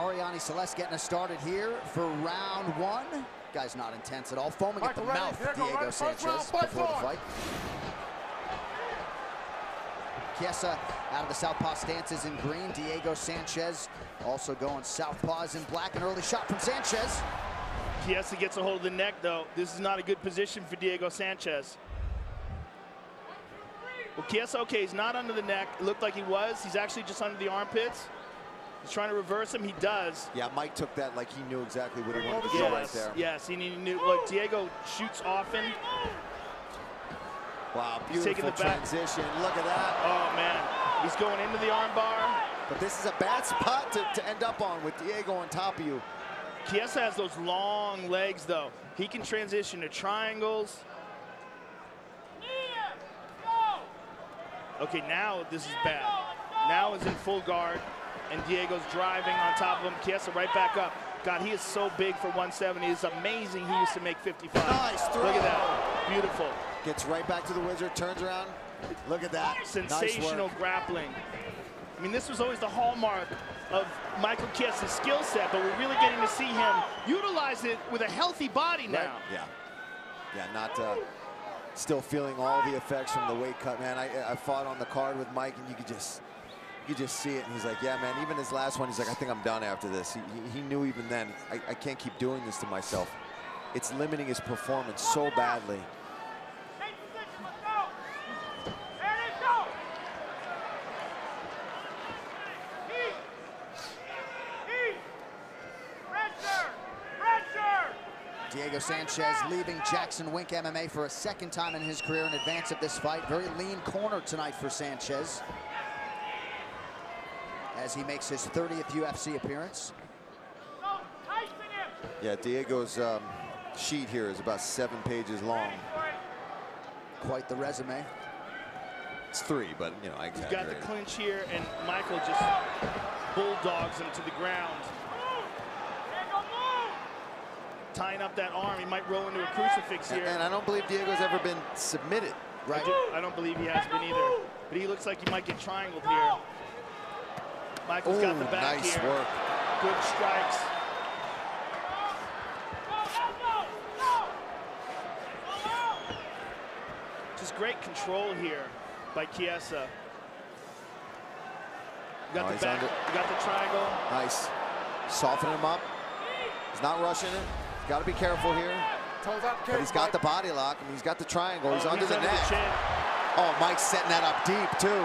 Ariane Celeste getting us started here for round one. Guy's not intense at all. Foaming at the mouth, Diego Sanchez before the fight. CHIESA out of the southpaw stances in green. Diego Sanchez also going southpaws in black. An early shot from Sanchez. CHIESA gets a hold of the neck, though. This is not a good position for Diego Sanchez. Well, CHIESA, okay, he's not under the neck. It looked like he was. He's actually just under the armpits. He's trying to reverse him. He does. Yeah, Mike took that like he knew exactly what he wanted to do right there. Yes, he knew. Look, Diego shoots often. Wow, beautiful transition. Look at that. Oh, man. He's going into the arm bar. But this is a bad spot to end up on with Diego on top of you. CHIESA has those long legs, though. He can transition to triangles. Okay, now this is bad. Now is in full guard, and Diego's driving on top of him. CHIESA right back up. God, he is so big for 170. It's amazing he used to make 55. Nice throw. Look at that. Beautiful. Gets right back to the wizard, turns around. Look at that. Sensational grappling. I mean, this was always the hallmark of Michael Chiesa's skill set, but we're really getting to see him utilize it with a healthy body now. Right. Yeah, not still feeling all the effects from the weight cut, man. I fought on the card with Mike, and you could just see it. And he's like, yeah, man, even his last one, he's like, I think I'm done after this. He knew even then, I can't keep doing this to myself. It's limiting his performance so badly. Diego Sanchez leaving Jackson Wink MMA for a second time in his career in advance of this fight. Very lean corner tonight for Sanchez as he makes his 30th UFC appearance. Yeah, Diego's sheet here is about 7 pages long. Quite the resume. It's 3, but you know, I He's got the clinch here, and Michael just bulldogs him to the ground. Tying up that arm, he might roll into a crucifix here. And I don't believe Diego's ever been submitted. Right. I don't believe he has been either. But he looks like he might get triangled here. Michael's got the back nice here. Work. Good strikes. Just great control here by CHIESA. You got the back, you got the triangle. Nice. Soften him up. He's not rushing it. Got to be careful here. But he's got the body lock. I mean, he's got the triangle. He's under the neck. Oh, Mike's setting that up deep, too.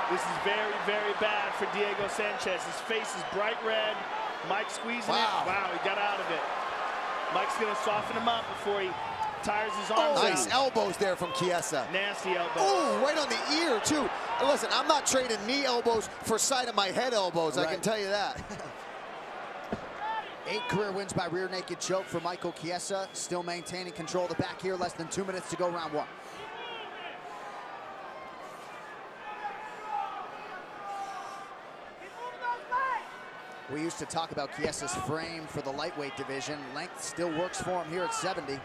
This is very, very bad for Diego Sanchez. His face is bright red. Mike squeezing it. Wow, he got out of it. Mike's going to soften him up before he tires his arms out. Nice elbows there from CHIESA. Nasty elbows. Oh, right on the ear, too. Listen, I'm not trading knee elbows for side of my head elbows. Right. I can tell you that. 8 career wins by rear naked choke for Michael CHIESA. Still maintaining control of the back here. Less than 2 minutes to go, round one. We used to talk about CHIESA's frame for the lightweight division. Length still works for him here at 70.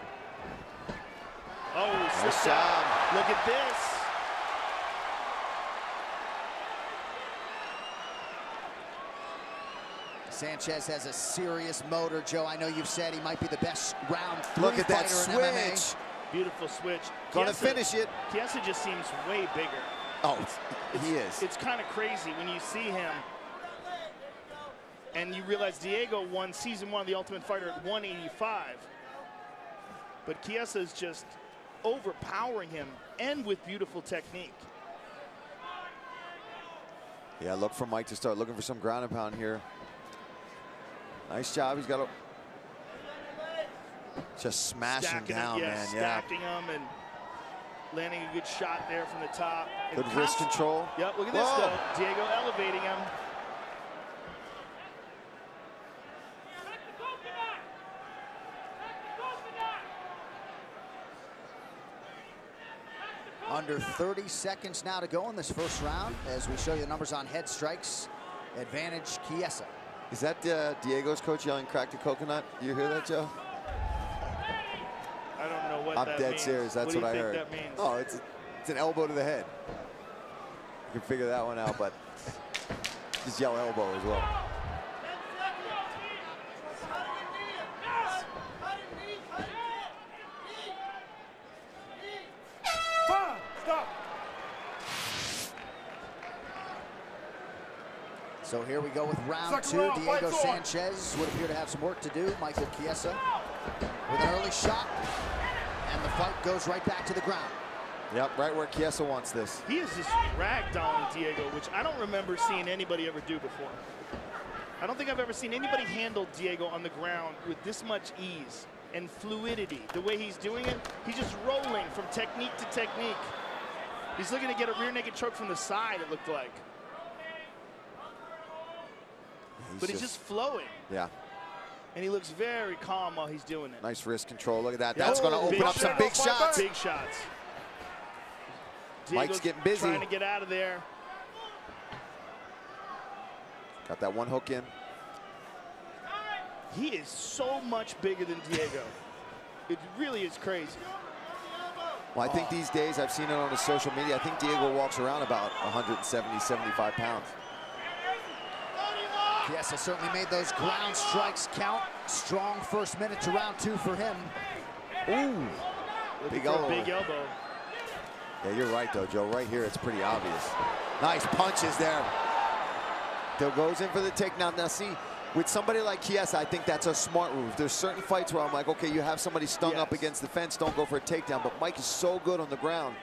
Oh, nice job. Look at this. Sanchez has a serious motor, Joe. I know you've said he might be the best round 3 Look at that fighter in MMA. switch. Beautiful switch. Gonna finish it. CHIESA just seems way bigger. Oh, he is. It's kind of crazy when you see him and you realize Diego won season 1 of The Ultimate Fighter at 185. But CHIESA is just overpowering him and with beautiful technique. Yeah, look for Mike to start looking for some ground and pound here. Nice job. He's got to just smash him down, man. Stacking him and landing a good shot there from the top. Good wrist control. Yep, look at this though. Diego elevating him. Under 30 seconds now to go in this first round as we show you the numbers on head strikes. Advantage CHIESA. Is that Diego's coach yelling crack the coconut? You hear that, Joe? I don't know what I'm that dead means. serious. That's what I heard. That means? Oh, it's an elbow to the head. You can figure that one out, but just yell elbow as well. So here we go with round two. Diego Sanchez would appear to have some work to do. Michael Chiesa with an early shot. And the fight goes right back to the ground. Yep, right where Chiesa wants this. He is just ragdolling Diego, which I don't remember seeing anybody ever do before. I don't think I've ever seen anybody handle Diego on the ground with this much ease and fluidity. The way he's doing it, he's just rolling from technique to technique. He's looking to get a rear naked choke from the side, it looked like. But he's just flowing. Yeah. And he looks very calm while he's doing it. Nice wrist control. Look at that. That's going to open up some big shots. Big shots. Mike's getting busy. Trying to get out of there. Got that one hook in. He is so much bigger than Diego. It really is crazy. Well, I think these days, I've seen it on his social media, I think Diego walks around about 170, 75 pounds. Chiesa certainly made those ground strikes count. Strong first minute to round two for him. Ooh, big elbow. Big elbow. Yeah, you're right, though, Joe. Right here, it's pretty obvious. Nice punches there. Still goes in for the takedown. Now, see, with somebody like Chiesa, I think that's a smart move. There's certain fights where I'm like, okay, you have somebody stung up against the fence, don't go for a takedown. But Mike is so good on the ground.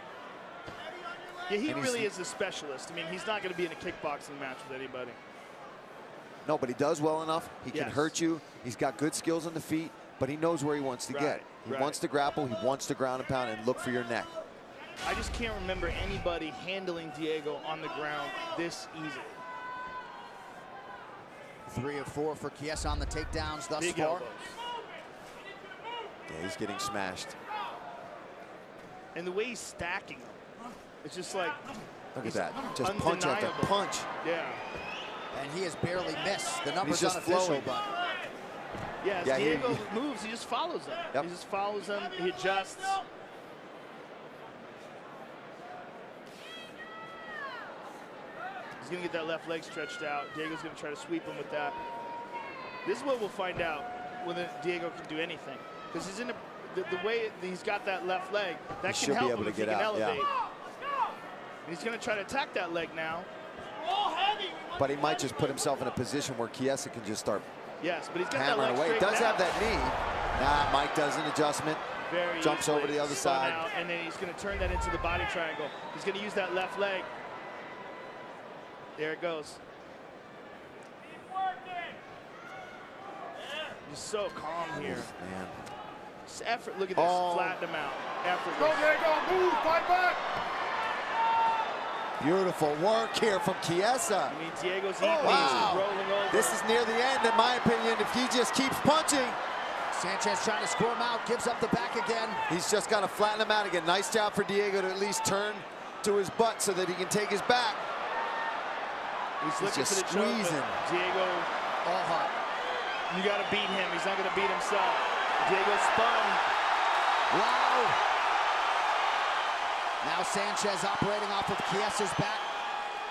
Yeah, he really is a specialist. I mean, he's not going to be in a kickboxing match with anybody. No, but he does well enough. He can hurt you. He's got good skills on the feet, but he knows where he wants to get. He wants to grapple. He wants to ground and pound and look for your neck. I just can't remember anybody handling Diego on the ground this easily. 3 of 4 for Chiesa on the takedowns thus far. Elbows. Yeah, he's getting smashed. And the way he's stacking them, it's just like, look at that. Just punch after punch. Yeah. And he has barely missed. The number's unofficial, but. Yeah, as Diego moves, he just follows them. Yep. He just follows them, he adjusts. He's gonna get that left leg stretched out. Diego's gonna try to sweep him with that. This is what we'll find out whether Diego can do anything. Because he's in the way he's got that left leg, that can help him if he can elevate. And he's gonna try to attack that leg now. But he might just put himself in a position where Chiesa can just start but he's got hammering that leg away. He does have that knee. Nah, Mike does an adjustment. Jumps over to the other side. Out, and then he's going to turn that into the body triangle. He's going to use that left leg. There it goes. He's so calm here. Man. Just effort. Look at this. Flatten him out. Effortless. Go, Diego. Move. Fight back. Beautiful work here from Chiesa. I mean, Diego's eating. He's rolling over. This is near the end, in my opinion, if he just keeps punching. Sanchez trying to squirm out, gives up the back again. He's just got to flatten him out again. Nice job for Diego to at least turn to his butt so that he can take his back. He's just for the squeezing. Choke, Diego, all hot. You got to beat him. He's not going to beat himself. Diego spun. Wow. Now Sanchez operating off of Chiesa's back.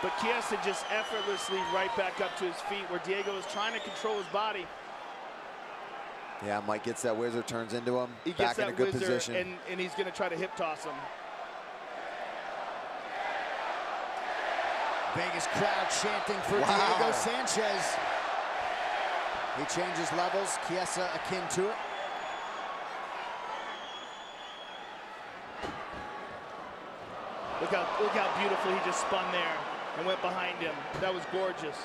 But Chiesa just effortlessly right back up to his feet where Diego is trying to control his body. Yeah, Mike gets that wizard, turns into him. He back gets in a good position. And he's going to try to hip toss him. Vegas crowd chanting for Diego Sanchez. He changes levels. Chiesa akin to it. Look how beautiful he just spun there and went behind him. That was gorgeous.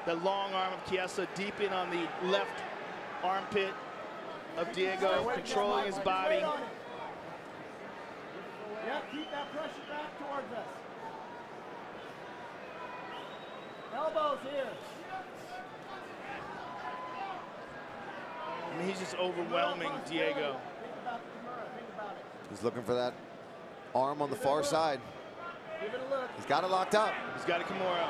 The long arm of Chiesa deep in on the left armpit of Diego, controlling his body. Yeah, keep that pressure back towards us. Elbows here. I mean, he's just overwhelming Diego. He's looking for that arm on the far side. Give it a look. He's got it locked up. He's got a Kimura.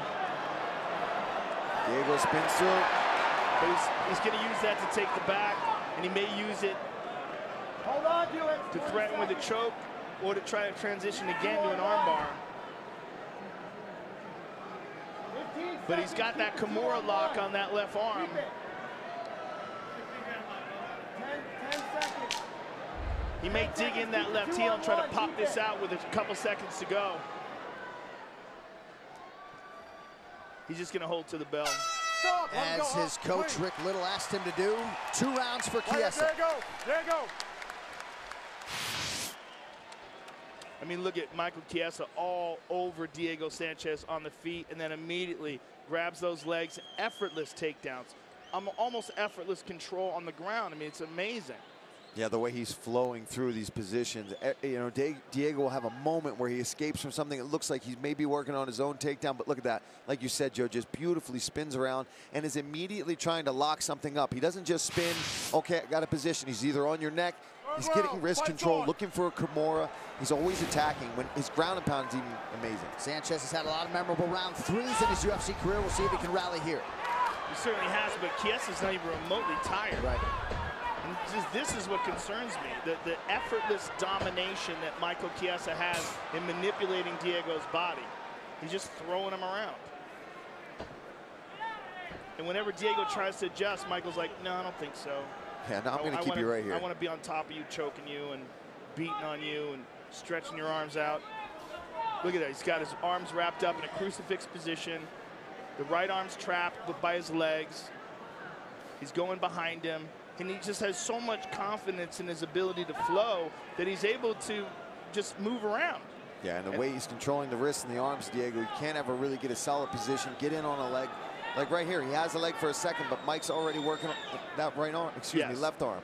Diego spins through. But he's going to use that to take the back, and he may use it Hold on to it. to threaten with a choke or to try to transition again to an armbar. But he's got that Kimura lock on that left arm. 10 seconds. He may dig in that left heel and try to pop this out with a couple seconds to go. He's just going to hold to the bell. Stop. As his coach, Rick Little, asked him to do. 2 rounds for Chiesa. There you go. There you go. I mean, look at Michael Chiesa all over Diego Sanchez on the feet, and then immediately grabs those legs, effortless takedowns, almost effortless control on the ground. I mean, it's amazing. Yeah, the way he's flowing through these positions. You know, Diego will have a moment where he escapes from something. It looks like he's maybe working on his own takedown, but look at that. Like you said, Joe, just beautifully spins around and is immediately trying to lock something up. He doesn't just spin, okay, I got a position. He's either on your neck, he's getting wrist control, looking for a Kimura. He's always attacking. When his ground and pound is even amazing. Sanchez has had a lot of memorable round 3s in his UFC career. We'll see if he can rally here. He certainly has, but Chiesa's not even remotely tired. Right. And this is what concerns me, the effortless domination that Michael Chiesa has in manipulating Diego's body. He's just throwing him around. And whenever Diego tries to adjust, Michael's like, no, I don't think so. Yeah, no, I'm going to keep you right here. I want to be on top of you, choking you and beating on you and stretching your arms out. Look at that. He's got his arms wrapped up in a crucifix position. The right arm's trapped by his legs. He's going behind him. And he just has so much confidence in his ability to flow that he's able to just move around. Yeah, and the way he's controlling the wrists and the arms, Diego, you can't ever really get a solid position, get in on a leg. Like right here, he has a leg for a second, but Mike's already working on that right arm, left arm.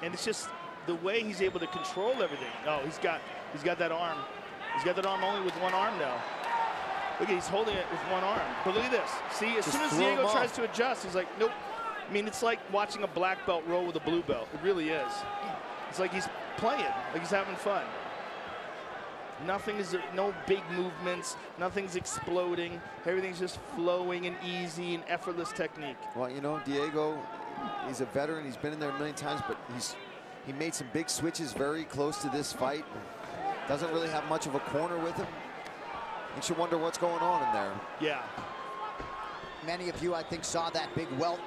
And it's just the way he's able to control everything. Oh, he's got that arm. He's got that arm only with one arm now. Look, he's holding it with one arm. But look at this. See, as soon as Diego tries to adjust, he's like, nope. I mean, it's like watching a black belt roll with a blue belt. It really is. It's like he's playing, like he's having fun. No big movements, nothing's exploding. Everything's just flowing and easy and effortless technique. Well, you know, Diego, he's a veteran. He's been in there a million times, but he made some big switches very close to this fight. Doesn't really have much of a corner with him. Makes you wonder what's going on in there. Yeah. Many of you, I think, saw that big welt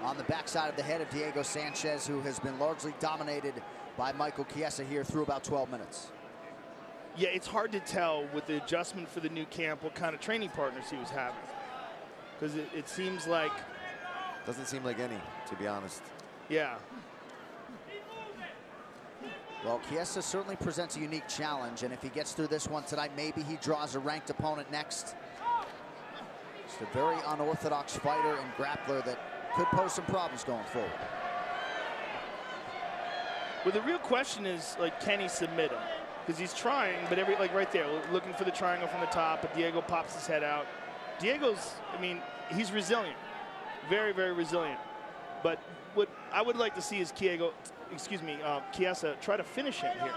on the backside of the head of Diego Sanchez, who has been largely dominated by Michael Chiesa here through about 12 minutes. Yeah, it's hard to tell with the adjustment for the new camp what kind of training partners he was having. Because it seems like... Doesn't seem like any, to be honest. Yeah. Well, Chiesa certainly presents a unique challenge, and if he gets through this one tonight, maybe he draws a ranked opponent next. Just a very unorthodox fighter and grappler that could pose some problems going forward. Well, the real question is, like, can he submit him? Because he's trying, but like right there, looking for the triangle from the top, but Diego pops his head out. Diego's, I mean, he's resilient. Very, very resilient. But what I would like to see is Chiesa try to finish him here.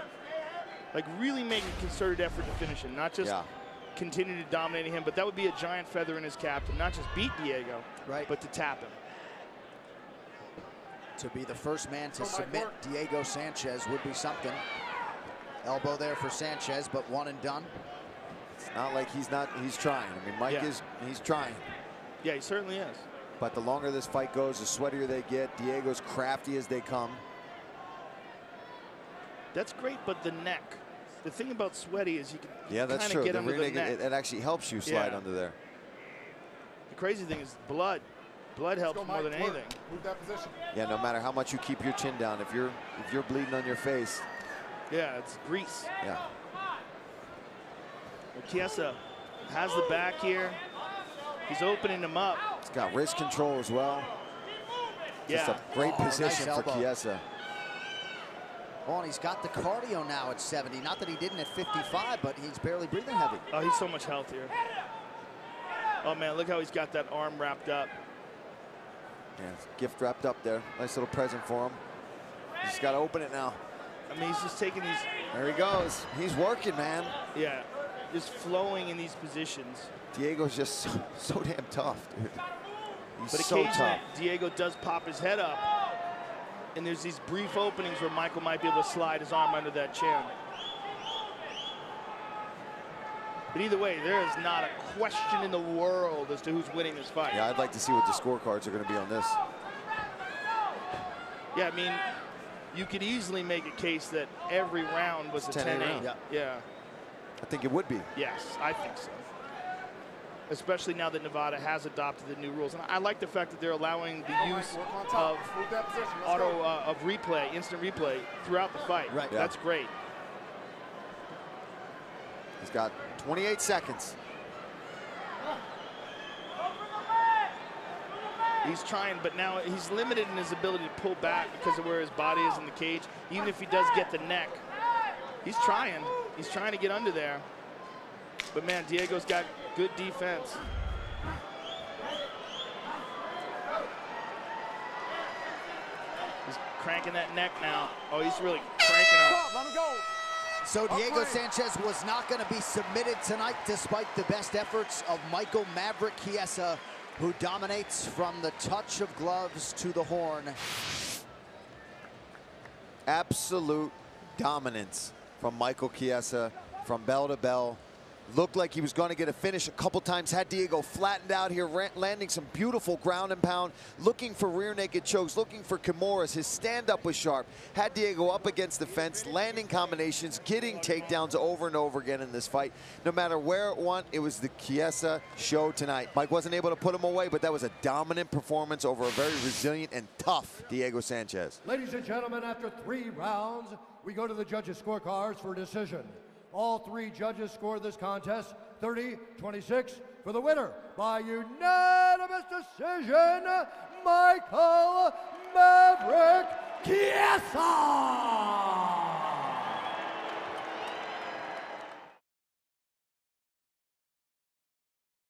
Like, really make a concerted effort to finish him, not just continue to dominate him, but that would be a giant feather in his cap to not just beat Diego, but to tap him. To be the first man to submit Diego Sanchez would be something. Elbow there for Sanchez, but one and done. It's not like he's trying. I mean, Mike he's trying. Yeah, he certainly is. But the longer this fight goes, the sweatier they get. Diego's crafty as they come. That's great, but the neck. The thing about sweaty is you can that's kind true. of get under the neck. It actually helps you slide under there. The crazy thing is blood. Blood helps more than anything. Move that position. Yeah, no matter how much you keep your chin down, if you're bleeding on your face. Yeah, it's grease. Yeah. Well, Chiesa has the back here. He's opening him up. He's got wrist control as well. Just a great position for Chiesa. Oh, and he's got the cardio now at 70. Not that he didn't at 55, but he's barely breathing heavy. Oh, he's so much healthier. Oh, man, look how he's got that arm wrapped up. Yeah, it's gift wrapped up there. Nice little present for him. He's just got to open it now. I mean, he's just taking these. There he goes. He's working, man. Yeah, just flowing in these positions. Diego's just so damn tough, dude. He's but so occasionally, tough. Diego does pop his head up, and there's these brief openings where Michael might be able to slide his arm under that chin. But either way, there is not a question in the world as to who's winning this fight. Yeah, I'd like to see what the scorecards are going to be on this. Yeah, I mean, you could easily make a case that every round was a 10-8. Yeah. Yeah. I think it would be. Yes, I think so. especially now that Nevada has adopted the new rules. And I like the fact that they're allowing the use of of replay, instant replay, throughout the fight. Right. Yeah. That's great. He's got 28 seconds. He's trying, but now he's limited in his ability to pull back because of where his body is in the cage. Even if he does get the neck, he's trying. He's trying to get under there. But man, Diego's got good defense. He's cranking that neck now. Oh, he's really cranking up. Let him go. So Diego Sanchez was not going to be submitted tonight, despite the best efforts of Michael Maverick Chiesa, who dominates from the touch of gloves to the horn. Absolute dominance from Michael Chiesa from bell to bell. Looked like he was going to get a finish a couple times. Had Diego flattened out here, landing some beautiful ground and pound, looking for rear naked chokes, looking for Kimuras. His stand-up was sharp. Had Diego up against the fence, landing combinations, getting takedowns over and over again in this fight. No matter where it went, it was the Chiesa show tonight. Mike wasn't able to put him away, but that was a dominant performance over a very resilient and tough Diego Sanchez. Ladies and gentlemen, after 3 rounds, we go to the judges' scorecards for decision. All 3 judges scored this contest 30-26 for the winner by unanimous decision, Michael Maverick Chiesa.